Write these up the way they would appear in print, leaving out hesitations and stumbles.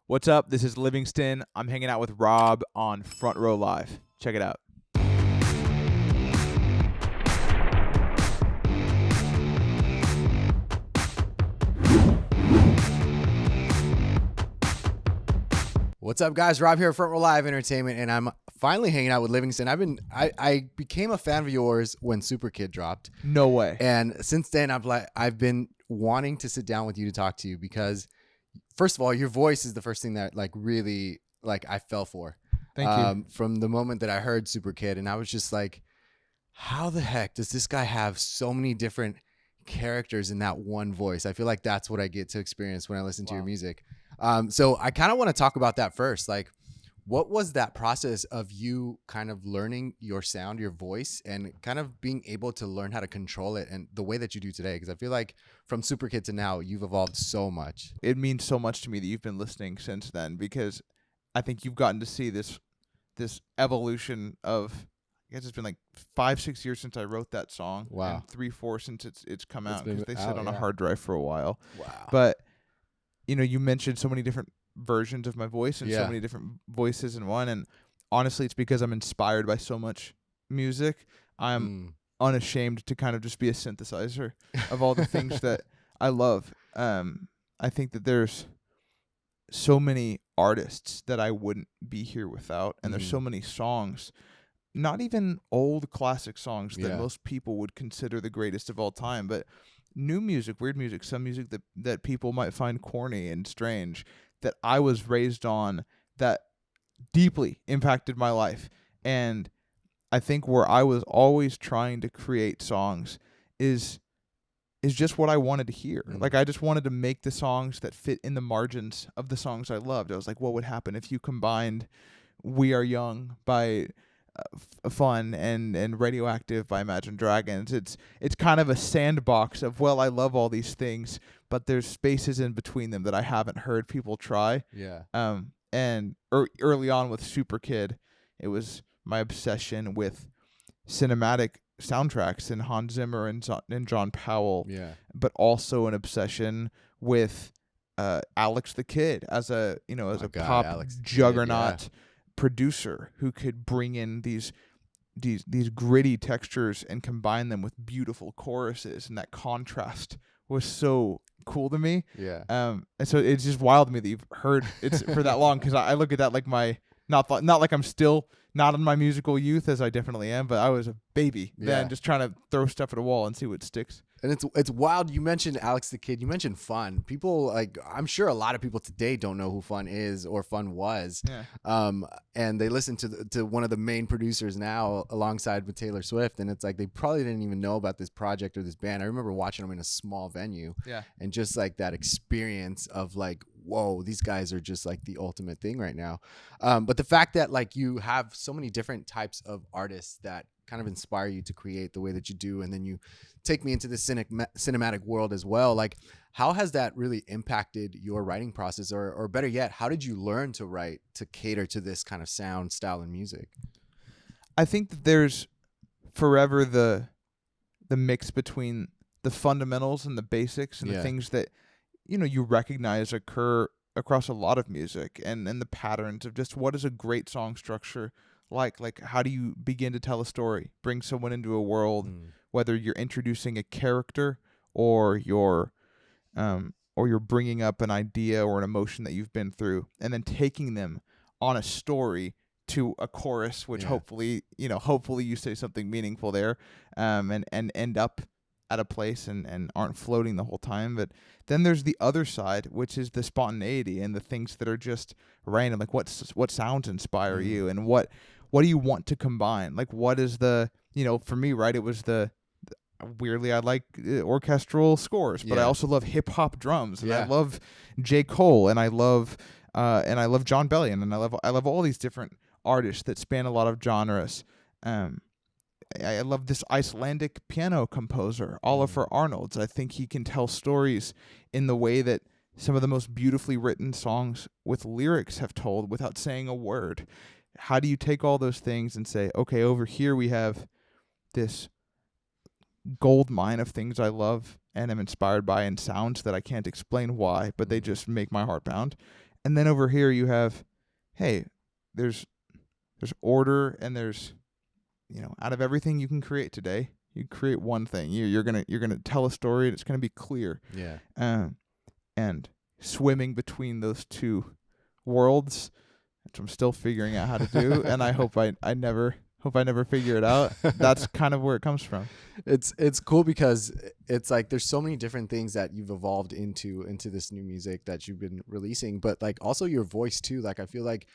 What's up? This is Livingston. I'm hanging out with Rob on Front Row Live. Check it out. What's up, guys? Rob here, Front Row Live Entertainment, and I'm finally hanging out with Livingston. I became a fan of yours when Super Kid dropped. No way. And since then, I've been wanting to sit down with you to talk to you because, first of all, your voice is the first thing that really I fell for. Thank you. From the moment that I heard Super Kid, and I was just like, how the heck does this guy have so many different characters in that one voice? I feel like that's what I get to experience when I listen to your music. So I kind of want to talk about that first. Like, what was that process of you kind of learning your sound, your voice, and kind of being able to learn how to control it and the way that you do today? Because I feel like from Super Kid to now, you've evolved so much. It means so much to me that you've been listening since then, because I think you've gotten to see this evolution of, I guess it's been like 5-6 years since I wrote that song. Wow. And 3-4 since it's come out, been because they sit out, on a yeah. hard drive for a while. Wow. But you mentioned so many different versions of my voice and so Yeah. many different voices in one, and honestly, it's because I'm inspired by so much music. I'm unashamed to kind of just be a synthesizer of all the things that I love. I think that there's so many artists that I wouldn't be here without, and there's so many songs, not even old classic songs that most people would consider the greatest of all time, but new music, weird music, some music that people might find corny and strange, that I was raised on, that deeply impacted my life. And I think where I was always trying to create songs is just what I wanted to hear. Like, I just wanted to make the songs that fit in the margins of the songs I loved. I was like, what would happen if you combined We Are Young by Fun and Radioactive by Imagine Dragons? It's kind of a sandbox of, well, I love all these things, but there's spaces in between them that I haven't heard people try. Yeah. And early on with Super Kid, it was my obsession with cinematic soundtracks and Hans Zimmer and John Powell. Yeah. But also an obsession with Alex the Kid as a pop Alex the Kid, juggernaut producer who could bring in these gritty textures and combine them with beautiful choruses, and that contrast was so cool to me. Yeah. And so it's just wild to me that you've heard it's for that long, because I look at that like my not like I'm still not in my musical youth, as I definitely am, but I was a baby then, just trying to throw stuff at a wall and see what sticks. And it's wild. You mentioned Alex the Kid. You mentioned Fun. People, I'm sure a lot of people today don't know who Fun is or Fun was. Yeah. And they listen to one of the main producers now alongside with Taylor Swift, and it's like they probably didn't even know about this project or this band. I remember watching them in a small venue. Yeah. And just like that experience of like, whoa, these guys are just like the ultimate thing right now. But the fact that like you have so many different types of artists that kind of inspire you to create the way that you do, and then you take me into the cinematic world as well. Like, how has that really impacted your writing process, or better yet, how did you learn to write to cater to this kind of sound, style, and music? I think that there's forever the mix between the fundamentals and the basics and the things that you recognize occur across a lot of music, and the patterns of just what is a great song structure like how do you begin to tell a story, bring someone into a world, whether you're introducing a character or you're bringing up an idea or an emotion that you've been through, and then taking them on a story to a chorus, which hopefully you say something meaningful there, and end up at a place and aren't floating the whole time. But then there's the other side, which is the spontaneity and the things that are just random. Like what sounds inspire you, and what do you want to combine? Like, what is the, for me, right, it was weirdly, I like orchestral scores, but I also love hip hop drums, and I love J. Cole, and I love John Bellion, and I love all these different artists that span a lot of genres. I love this Icelandic piano composer, Ólafur Arnalds. I think he can tell stories in the way that some of the most beautifully written songs with lyrics have told without saying a word. How do you take all those things and say, okay, over here we have this gold mine of things I love and am inspired by, and sounds that I can't explain why, but they just make my heart pound. And then over here you have, hey, there's order, and there's, out of everything you can create today, you create one thing. You're gonna tell a story, and it's gonna be clear. Yeah. And swimming between those two worlds, which I'm still figuring out how to do, and I hope I never figure it out. That's kind of where it comes from. It's cool because it's like there's so many different things that you've evolved into this new music that you've been releasing, but like also your voice too. Like I feel like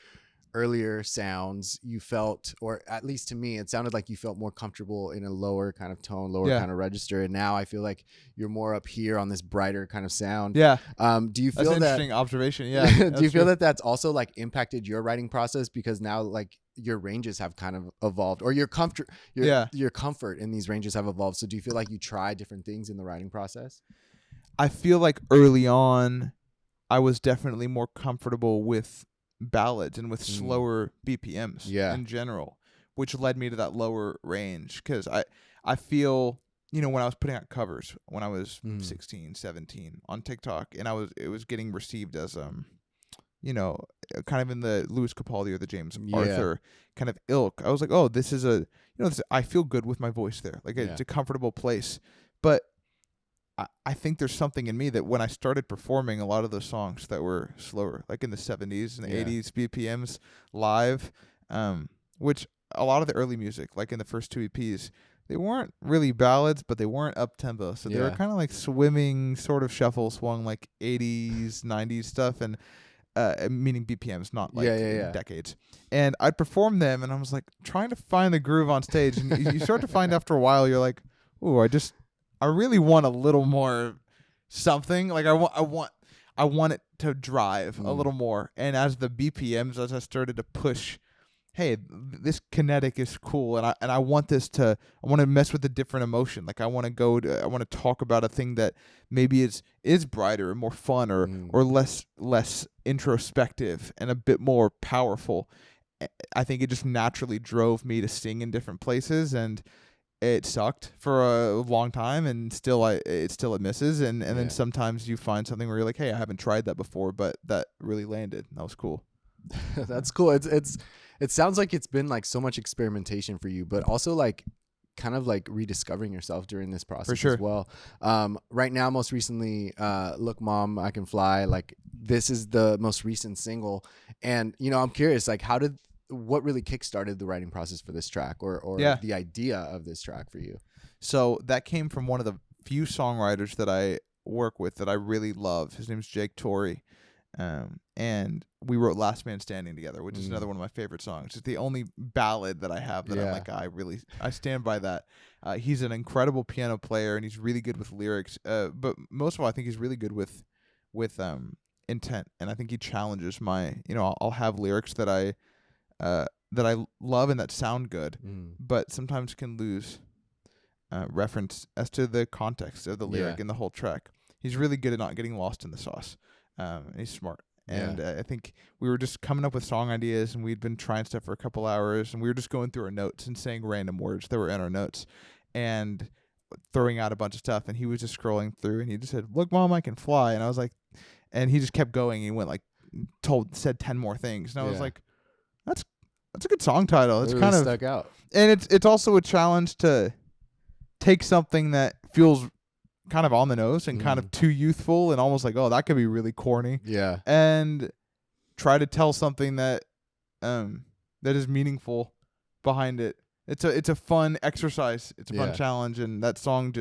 earlier sounds you felt, or at least to me, it sounded like you felt more comfortable in a lower kind of tone, lower kind of register, and now I feel like you're more up here on this brighter kind of sound. Yeah. Do you feel that's an that interesting observation? Yeah. do you feel that that's also like impacted your writing process because now like your ranges have kind of evolved, or your comfort in these ranges have evolved? So do you feel like you try different things in the writing process? I feel like early on I was definitely more comfortable with ballads and with slower BPMs in general, which led me to that lower range. Because I feel, when I was putting out covers when I was 16, 17 on TikTok, and it was getting received as kind of in the Louis Capaldi or the James Arthur kind of ilk. I was like, oh, this is I feel good with my voice there. Like it's a comfortable place. But I think there's something in me that when I started performing a lot of those songs that were slower, like in the 70s and 80s BPMs live, which a lot of the early music, like in the first 2 EPs, they weren't really ballads, but they weren't up tempo. So they were kind of like swimming, sort of shuffle swung, like 80s, 90s stuff, and meaning BPMs, not like decades. And I'd perform them, and I was like trying to find the groove on stage, and you start to find after a while, you're like, ooh, I really want a little more something. Like I want it to drive a little more. And as the BPMs, as I started to push, hey, this kinetic is cool, and I want to mess with a different emotion. Like I want to talk about a thing that maybe is brighter and more fun, or less introspective and a bit more powerful. I think it just naturally drove me to sing in different places, and it sucked for a long time, and it misses, and then sometimes you find something where you're like, hey, I haven't tried that before, but that really landed. That was cool. That's cool. It sounds like it's been like so much experimentation for you, but also like kind of like rediscovering yourself during this process as well. Right now, most recently, Look Mom, I Can Fly, like this is the most recent single, and I'm curious, like what really kickstarted the writing process for this track, or the idea of this track for you? So that came from one of the few songwriters that I work with that I really love. His name's Jake Torrey. And we wrote Last Man Standing together, which is another one of my favorite songs. It's the only ballad that I have that I'm like, I stand by that. He's an incredible piano player, and he's really good with lyrics. But most of all, I think he's really good with intent. And I think he challenges my, I'll have lyrics that I love and that sound good, but sometimes can lose reference as to the context of the lyric in the whole track. He's really good at not getting lost in the sauce. And he's smart. And I think we were just coming up with song ideas, and we'd been trying stuff for a couple hours, and we were just going through our notes and saying random words that were in our notes and throwing out a bunch of stuff. And he was just scrolling through, and he just said, "Look, Mom, I Can Fly." And I was like, and he just kept going, and he went like, said 10 more things. And I was like, that's a good song title. It's really kind of stuck out. And it's also a challenge to take something that feels kind of on the nose and kind of too youthful and almost like, oh, that could be really corny. Yeah. And try to tell something that is meaningful behind it. It's a fun exercise. It's a fun challenge, and that song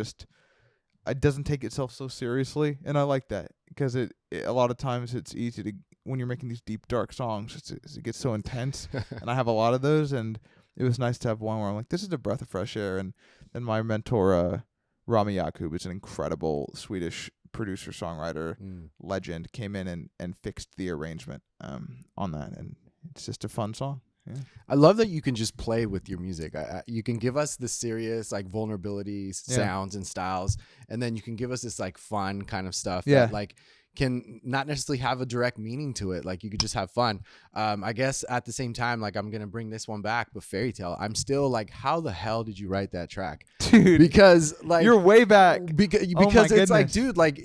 it doesn't take itself so seriously, and I like that because it a lot of times it's easy to, when you're making these deep dark songs, it gets so intense, and I have a lot of those, and it was nice to have one where I'm like, this is a breath of fresh air. And then my mentor Rami Yakub is an incredible Swedish producer songwriter legend, came in and fixed the arrangement on that, and it's just a fun song. Yeah. I love that you can just play with your music. You can give us the serious like vulnerabilities, sounds and styles, and then you can give us this like fun kind of stuff that like can not necessarily have a direct meaning to it. Like you could just have fun. I guess at the same time, like I'm gonna bring this one back, but Fairy Tale, I'm still like, how the hell did you write that track, dude? Because like you're way back. Because it's like, dude, like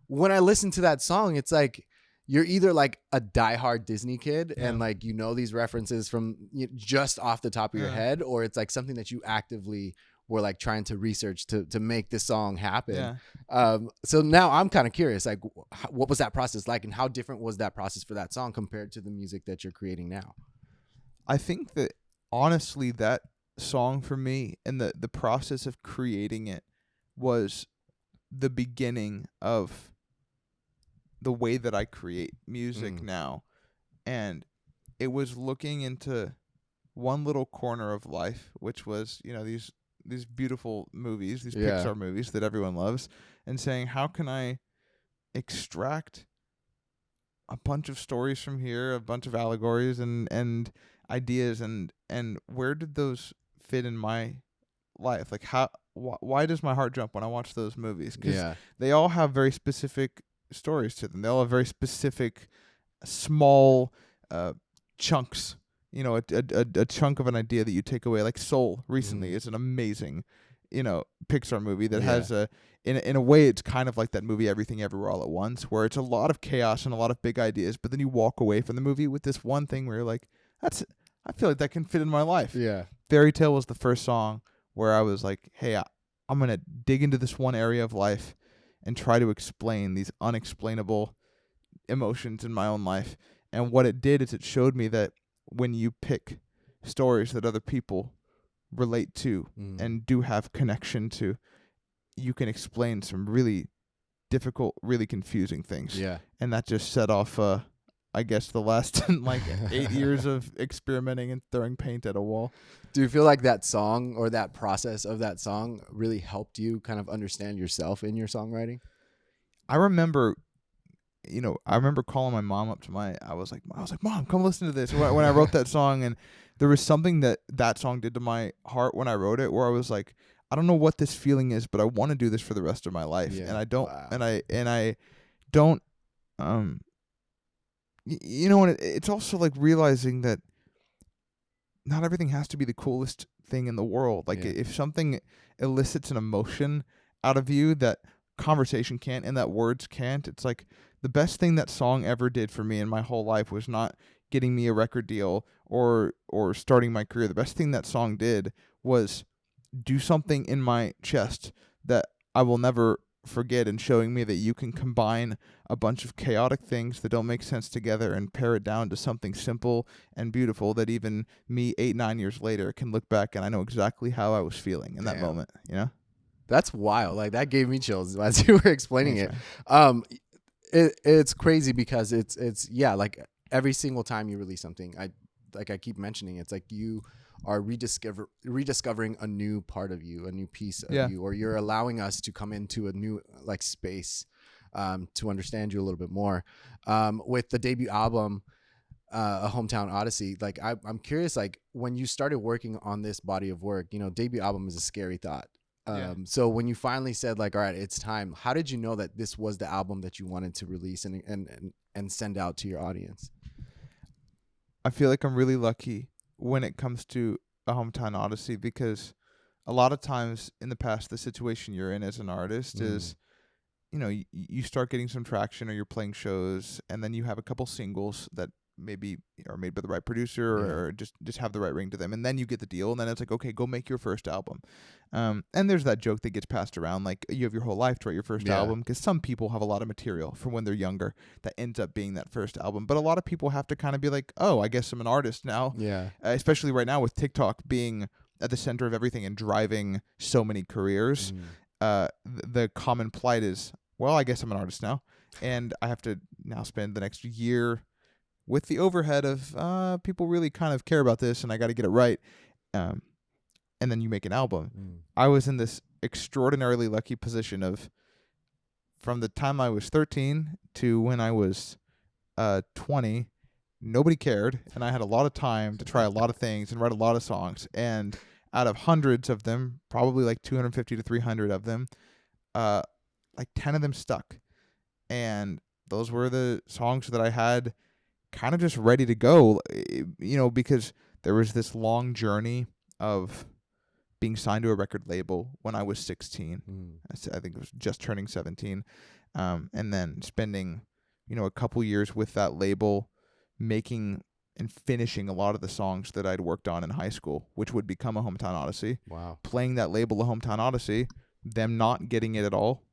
when I listen to that song, it's like you're either like a diehard Disney kid and like, you know, these references from just off the top of your head, or it's like something that you actively were like trying to research to make this song happen. So now I'm kind of curious, like what was that process like, and how different was that process for that song compared to the music that you're creating now? I think that honestly, that song for me and the process of creating it was the beginning of the way that I create music now. And it was looking into one little corner of life, which was, you know, these beautiful movies, these Pixar movies that everyone loves, and saying, how can I extract a bunch of stories from here, a bunch of allegories and ideas, and where did those fit in my life? Like why does my heart jump when I watch those movies? Because they all have very specific stories to them. They all have very specific small chunks. You know, a chunk of an idea that you take away. Like Soul recently is an amazing, you know, Pixar movie that has in a way it's kind of like that movie Everything Everywhere All at Once, where it's a lot of chaos and a lot of big ideas, but then you walk away from the movie with this one thing where you're like, I feel like that can fit in my life. Fairy Tale was the first song where I was like, hey, I'm going to dig into this one area of life and try to explain these unexplainable emotions in my own life. And what it did is it showed me that when you pick stories that other people relate to and do have connection to, you can explain some really difficult, really confusing things. And that just set off, I guess, the last like 8 years of experimenting and throwing paint at a wall. Do you feel like that song or that process of that song really helped you kind of understand yourself in your songwriting? I remember calling my mom up to I was like, Mom, come listen to this. When I wrote that song, and there was something that song did to my heart when I wrote it, where I was like, I don't know what this feeling is, but I want to do this for the rest of my life. And I don't, and I don't, you know, and it's also like realizing that not everything has to be the coolest thing in the world. Like if something elicits an emotion out of you that conversation can't and that words can't, it's like the best thing that song ever did for me in my whole life was not getting me a record deal or starting my career. The best thing that song did was do something in my chest that I will never forget, and showing me that you can combine a bunch of chaotic things that don't make sense together and pare it down to something simple and beautiful that even me 8-9 years later can look back and I know exactly how I was feeling in that moment, you know? That's wild. Like that gave me chills as you were explaining it. It's crazy because it's like every single time you release something, I keep mentioning, it's like you are rediscovering a new part of you, a new piece of you, or you're allowing us to come into a new like space to understand you a little bit more. With the debut album, A Hometown Odyssey, like I'm curious, like when you started working on this body of work, you know, debut album is a scary thought. So when you finally said like, all right, it's time, how did you know that this was the album that you wanted to release and send out to your audience? I feel like I'm really lucky when it comes to A Hometown Odyssey, because a lot of times in the past, the situation you're in as an artist is, you know, you start getting some traction or you're playing shows, and then you have a couple singles that maybe are made by the right producer or just have the right ring to them, and then you get the deal, and then it's like, okay, go make your first album. And there's that joke that gets passed around, like you have your whole life to write your first album, because some people have a lot of material from when they're younger that ends up being that first album, but a lot of people have to kind of be like, oh, I guess I'm an artist now. Especially right now with TikTok being at the center of everything and driving so many careers. The common plight is, well, I guess I'm an artist now, and I have to now spend the next year with the overhead of people really kind of care about this, and I got to get it right. And then you make an album. I was in this extraordinarily lucky position of, from the time I was 13 to when I was 20, nobody cared, and I had a lot of time to try a lot of things and write a lot of songs. And out of hundreds of them, probably like 250 to 300 of them, like 10 of them stuck. And those were the songs that I had kind of just ready to go, you know, because there was this long journey of being signed to a record label when I was 16. I think it was just turning 17. And then spending a couple years with that label, making and finishing a lot of the songs that I'd worked on in high school, which would become a Hometown Odyssey. Wow. Playing that label, a Hometown Odyssey, them not getting it at all.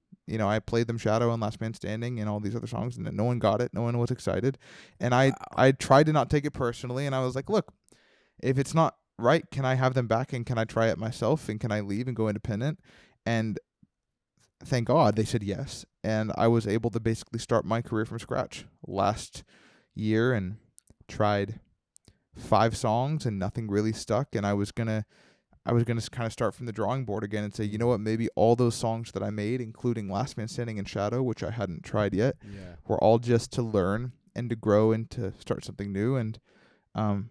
I played them Shadow and Last Man Standing and all these other songs, and no one got it. No one was excited. And I tried to not take it personally, and I was like, look, if it's not right, can I have them back, and can I try it myself, and can I leave and go independent? And thank God they said yes. And I was able to basically start my career from scratch last year and tried 5 songs and nothing really stuck. And I was gonna kind of start from the drawing board again and say, you know what, maybe all those songs that I made, including Last Man Standing and Shadow, which I hadn't tried yet, were all just to learn and to grow and to start something new, and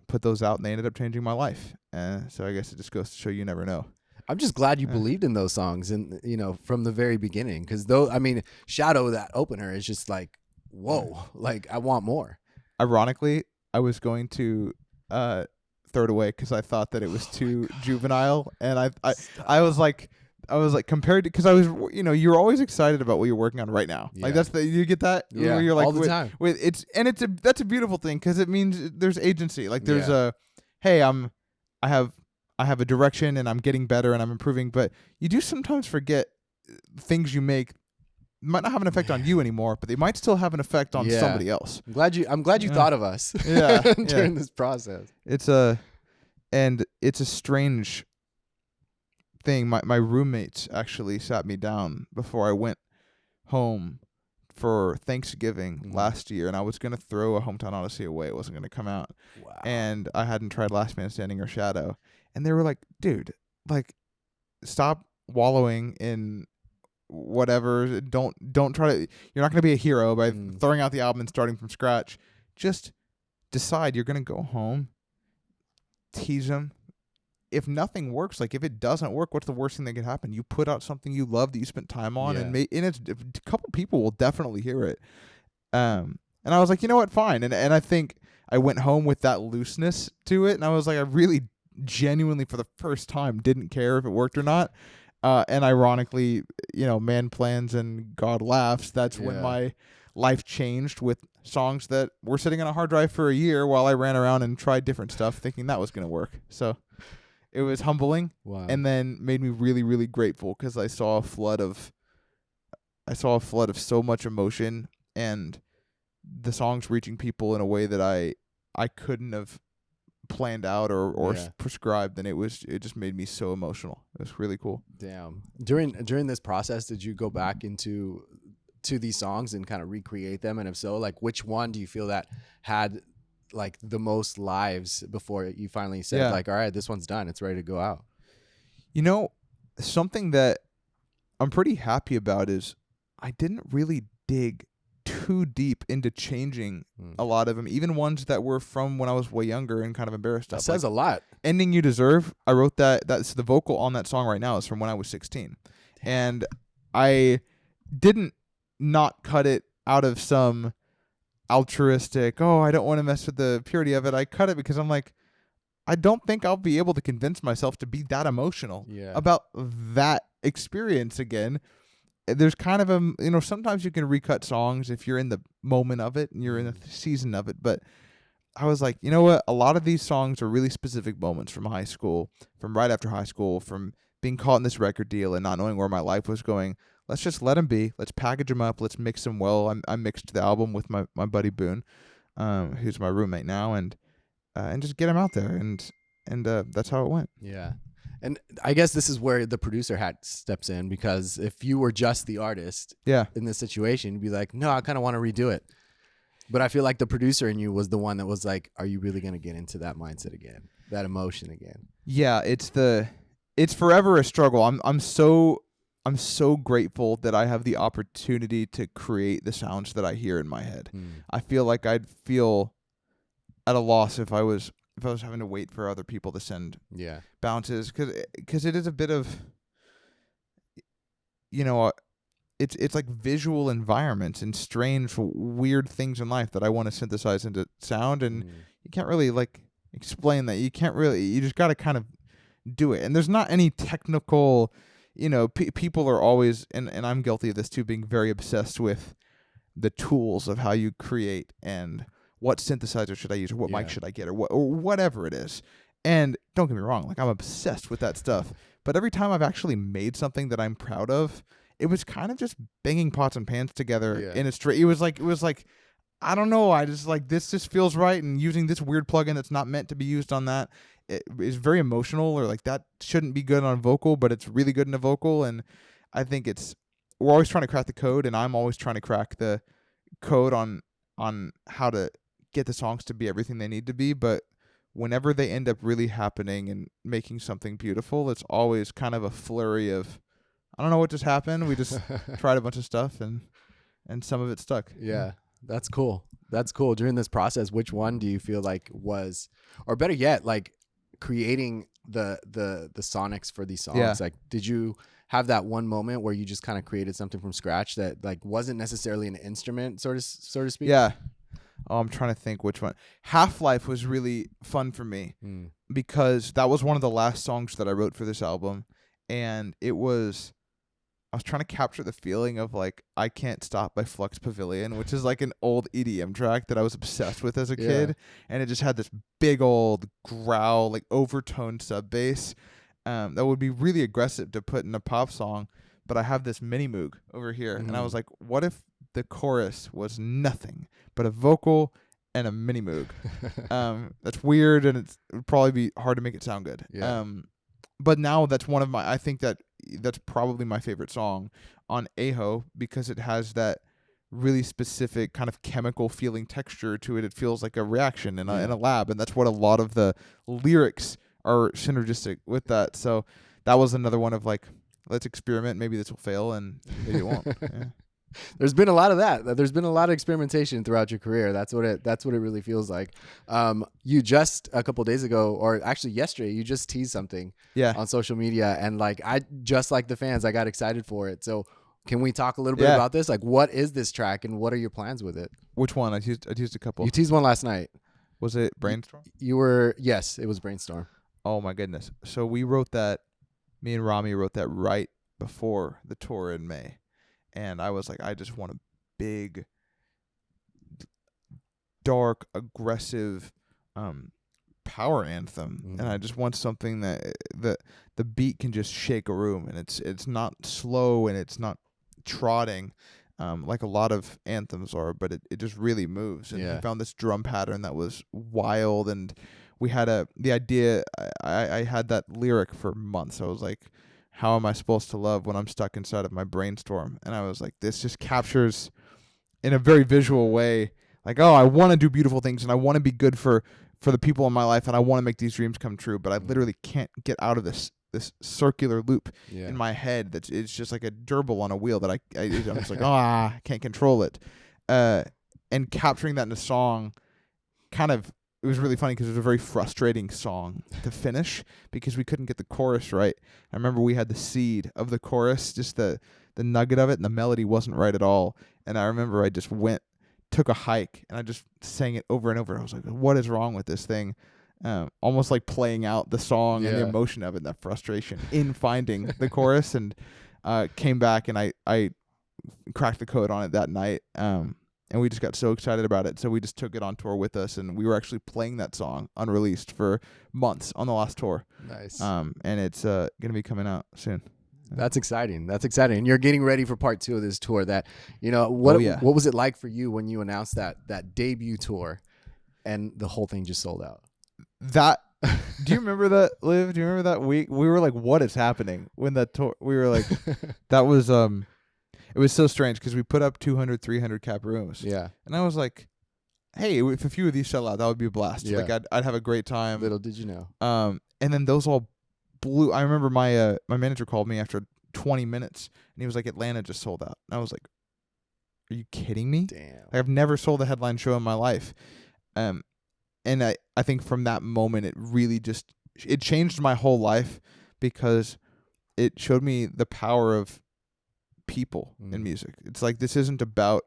put those out, and they ended up changing my life. So I guess it just goes to show you never know. I'm just glad you believed in those songs, and from the very beginning, because Shadow, that opener, is just like, whoa, like I want more. Ironically, I was going to throw it away because I thought that it was too juvenile, and I was like compared to, because I was you're always excited about what you're working on right now. Like you get that, where you're like, all the time. That's a beautiful thing, because it means there's agency. Like there's hey, I have a direction, and I'm getting better, and I'm improving. But you do sometimes forget things you make might not have an effect on you anymore, but they might still have an effect on somebody else. I'm glad you thought of us during this process. It's a strange thing. My roommates actually sat me down before I went home for Thanksgiving last year, and I was going to throw a Hometown Odyssey away. It wasn't going to come out. Wow. And I hadn't tried Last Man Standing or Shadow. And they were like, dude, like, stop wallowing in whatever. Don't try to, you're not going to be a hero by throwing out the album and starting from scratch. Just decide you're going to go home, tease them. If nothing works, like if it doesn't work, what's the worst thing that could happen? You put out something you love that you spent time on, and it's a couple people will definitely hear it. And I was like, you know what, fine. And I think I went home with that looseness to it, and I was like, I really genuinely, for the first time, didn't care if it worked or not. And ironically, man plans and God laughs. That's when my life changed, with songs that were sitting on a hard drive for a year while I ran around and tried different stuff thinking that was going to work. So it was humbling. Wow. And then made me really, really grateful, because I saw a flood of so much emotion, and the songs reaching people in a way that I couldn't have planned out or prescribed, and it just made me so emotional. It was really cool. Damn. During this process, did you go back into these songs and kind of recreate them? And if so, like, which one do you feel that had like the most lives before you finally said like, all right, this one's done, it's ready to go out? Something that I'm pretty happy about is I didn't really dig too deep into changing a lot of them, even ones that were from when I was way younger and kind of embarrassed. That says a lot. Ending You Deserve, I wrote that's the vocal on that song right now is from when I was 16. And I didn't not cut it out of some altruistic, I don't want to mess with the purity of it. I cut it because I'm like, I don't think I'll be able to convince myself to be that emotional about that experience again. There's kind of sometimes you can recut songs if you're in the moment of it and you're in the season of it. But I was like, you know what? A lot of these songs are really specific moments from high school, from right after high school, from being caught in this record deal and not knowing where my life was going. Let's just let them be. Let's package them up. Let's mix them well. I mixed the album with my buddy Boone, who's my roommate now, and just get them out there. And that's how it went. Yeah. And I guess this is where the producer hat steps in, because if you were just the artist in this situation, you'd be like, no, I kind of want to redo it. But I feel like the producer in you was the one that was like, are you really going to get into that mindset again, that emotion again? Yeah, it's forever a struggle. I'm so grateful that I have the opportunity to create the sounds that I hear in my head. I feel like I'd feel at a loss if I was having to wait for other people to send bounces, because it is a bit of, it's like visual environments and strange, weird things in life that I want to synthesize into sound, and you can't really like explain that. You just got to kind of do it. And there's not any technical, people are always, and I'm guilty of this too, being very obsessed with the tools of how you create and what synthesizer should I use or what mic should I get or whatever it is. And don't get me wrong, like I'm obsessed with that stuff. But every time I've actually made something that I'm proud of, it was kind of just banging pots and pans together in a straight. It was like I don't know. I just like this just feels right, and using this weird plugin that's not meant to be used on that it is very emotional, or like that shouldn't be good on a vocal, but it's really good in a vocal. And I think we're always trying to crack the code, and I'm always trying to crack the code on how to get the songs to be everything they need to be. But whenever they end up really happening and making something beautiful, it's always kind of a flurry of, I don't know what just happened. We just tried a bunch of stuff and some of it stuck. Yeah, that's cool. That's cool. During this process, which one do you feel like was, or better yet, like creating the sonics for these songs? Like, did you have that one moment where you just kind of created something from scratch that like wasn't necessarily an instrument, so to speak? Yeah. Oh, I'm trying to think which one. Halflife was really fun for me because that was one of the last songs that I wrote for this album, and I was trying to capture the feeling of like I Can't Stop by Flux Pavilion, which is like an old EDM track that I was obsessed with as a kid, and it just had this big old growl, like overtoned sub bass that would be really aggressive to put in a pop song. But I have this mini moog over here, and I was like, what if the chorus was nothing but a vocal and a mini moog? That's weird, and it would probably be hard to make it sound good. But now that's one of my, I think that's probably my favorite song on Aho, because it has that really specific kind of chemical feeling texture to it. It feels like a reaction in a lab, and that's what a lot of the lyrics are synergistic with that. So that was another one of like, let's experiment. Maybe this will fail, and maybe it won't. Yeah. There's been a lot of that. There's been a lot of experimentation throughout your career. That's what it really feels like. You just a couple days ago, or actually yesterday, you just teased something on social media, and like I just like the fans, I got excited for it. So can we talk a little bit about this? Like, what is this track, and what are your plans with it? Which one? I teased a couple. You teased one last night. Was it Brainstorm? Yes, it was Brainstorm. Oh my goodness! So we wrote that. Me and Rami wrote that right before the tour in May. And I was like, I just want a big, dark, aggressive power anthem. And I just want something that the beat can just shake a room. And it's not slow, and it's not trotting like a lot of anthems are, but it just really moves. And we found this drum pattern that was wild. And we had the idea, I had that lyric for months. I was like, how am I supposed to love when I'm stuck inside of my brainstorm? And I was like, this just captures in a very visual way, like, oh, I want to do beautiful things, and I want to be good for the people in my life, and I want to make these dreams come true, but I literally can't get out of this circular loop in my head. It's just like a gerbil on a wheel that I'm just like, I can't control it. And capturing that in a song it was really funny because it was a very frustrating song to finish because we couldn't get the chorus right. I remember we had the seed of the chorus, just the nugget of it, and the melody wasn't right at all. And I remember I just took a hike, and I just sang it over and over. I was like, what is wrong with this thing? Almost like playing out the song and the emotion of it, and that frustration in finding the chorus. And came back, and I cracked the code on it that night. And we just got so excited about it. So we just took it on tour with us, and we were actually playing that song unreleased for months on the last tour. Nice. And it's going to be coming out soon. That's exciting. And you're getting ready for part 2 of this tour. That, what was it like for you when you announced that debut tour and the whole thing just sold out? Do you remember that, Liv? Do you remember that week? We were like, what is happening when that tour? We were like, that was, it was so strange because we put up 200, 300 cap rooms. Yeah. And I was like, hey, if a few of these sell out, that would be a blast. Yeah. Like I'd have a great time. Little did you know. And then those all blew. I remember my manager called me after 20 minutes, and he was like, Atlanta just sold out. And I was like, are you kidding me? Damn. Like, I've never sold a headline show in my life. And I think from that moment, it really it changed my whole life because it showed me the power of people in music. It's like, this isn't about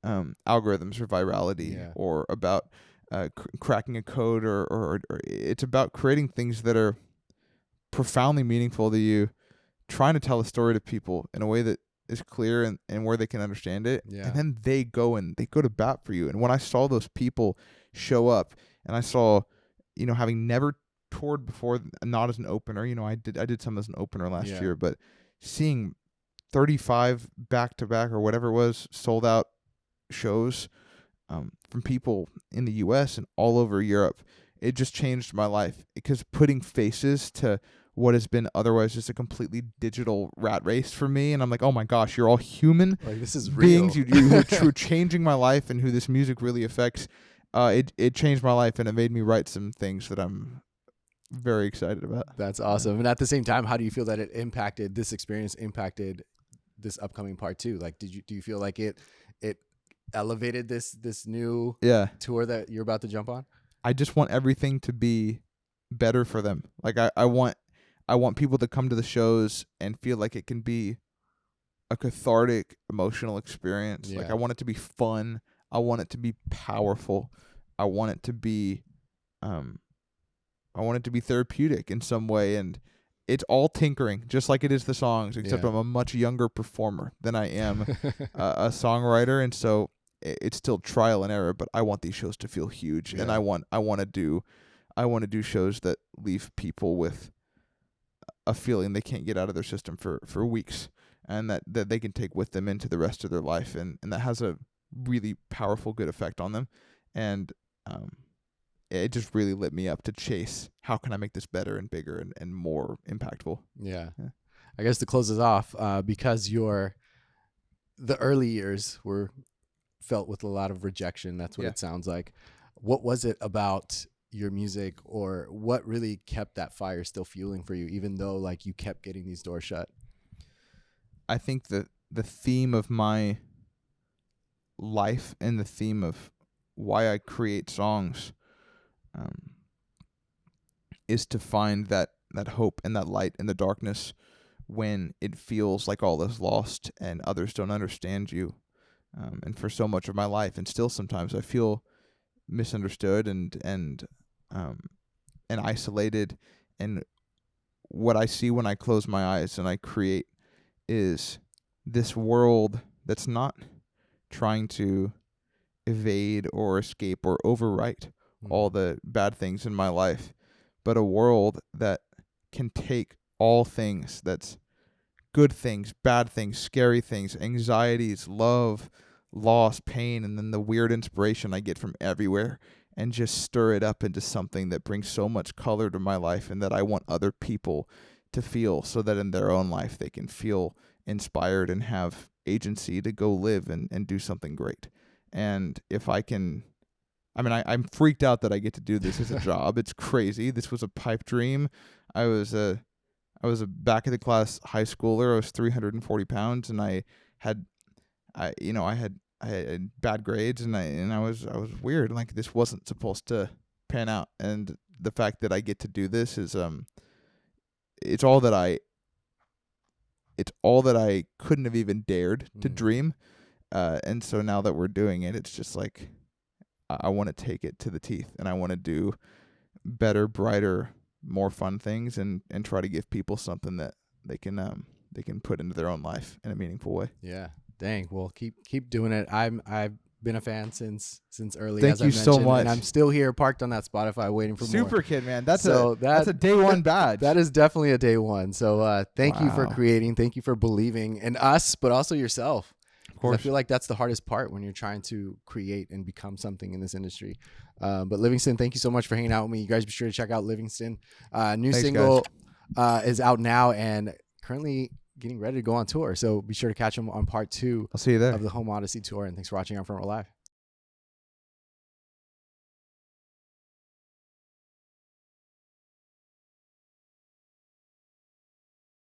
algorithms or virality or about cracking a code or it's about creating things that are profoundly meaningful to you, trying to tell a story to people in a way that is clear and where they can understand it. Yeah. And then they go to bat for you. And when I saw those people show up, and I saw, having never toured before, not as an opener, I did some as an opener last year, but seeing 35 back-to-back or whatever it was, sold out shows from people in the US and all over Europe, it just changed my life, because putting faces to what has been otherwise just a completely digital rat race for me, and I'm like, oh my gosh, you're all human this is beings, real. you're changing my life, and who this music really affects. It changed my life, and it made me write some things that I'm very excited about. That's awesome. And at the same time, how do you feel that this experience impacted this upcoming part 2? Like, do you feel like it elevated this new tour that you're about to jump on? I just want everything to be better for them. Like, I want people to come to the shows and feel like it can be a cathartic, emotional experience. Yeah. Like, I want it to be fun. I want it to be powerful. I want it to be therapeutic in some way, and it's all tinkering, just like it is the songs, except I'm a much younger performer than I am a songwriter, and so it's still trial and error. But I want these shows to feel huge, and I want to do shows that leave people with a feeling they can't get out of their system for weeks, and that they can take with them into the rest of their life, and that has a really powerful, good effect on them, and it just really lit me up to chase, how can I make this better and bigger and more impactful? Yeah. I guess to close this off, because the early years were felt with a lot of rejection. That's what it sounds like. What was it about your music, or what really kept that fire still fueling for you, even though like you kept getting these doors shut? I think the theme of my life and the theme of why I create songs is to find that hope and that light in the darkness when it feels like all is lost and others don't understand you. And for so much of my life, and still sometimes, I feel misunderstood and isolated. And what I see when I close my eyes and I create is this world that's not trying to evade or escape or overwrite all the bad things in my life, but a world that can take all things, that's good things, bad things, scary things, anxieties, love, loss, pain, and then the weird inspiration I get from everywhere, and just stir it up into something that brings so much color to my life, and that I want other people to feel, so that in their own life they can feel inspired and have agency to go live and do something great. And if I can, I'm freaked out that I get to do this as a job. It's crazy. This was a pipe dream. I was a back of the class high schooler. I was 340 pounds, and I had bad grades, and I was weird. Like, this wasn't supposed to pan out. And the fact that I get to do this is it's all that I couldn't have even dared to dream. And so now that we're doing it, it's just like, I want to take it to the teeth, and I want to do better, brighter, more fun things, and try to give people something that they can put into their own life in a meaningful way. Yeah. Dang. Well, keep doing it. I've been a fan since early. Thank you so much. And I'm still here, parked on that Spotify, waiting for more. Super kid, man. That's a day one badge. That is definitely a day one. So thank you for creating. Thank you for believing in us, but also yourself. Of course. I feel like that's the hardest part when you're trying to create and become something in this industry. But Livingston, thank you so much for hanging out with me. You guys be sure to check out Livingston. New single is out now and currently getting ready to go on tour. So be sure to catch him on part 2 I'll see you there. Of the Home Odyssey tour. And thanks for watching on Front Row Live.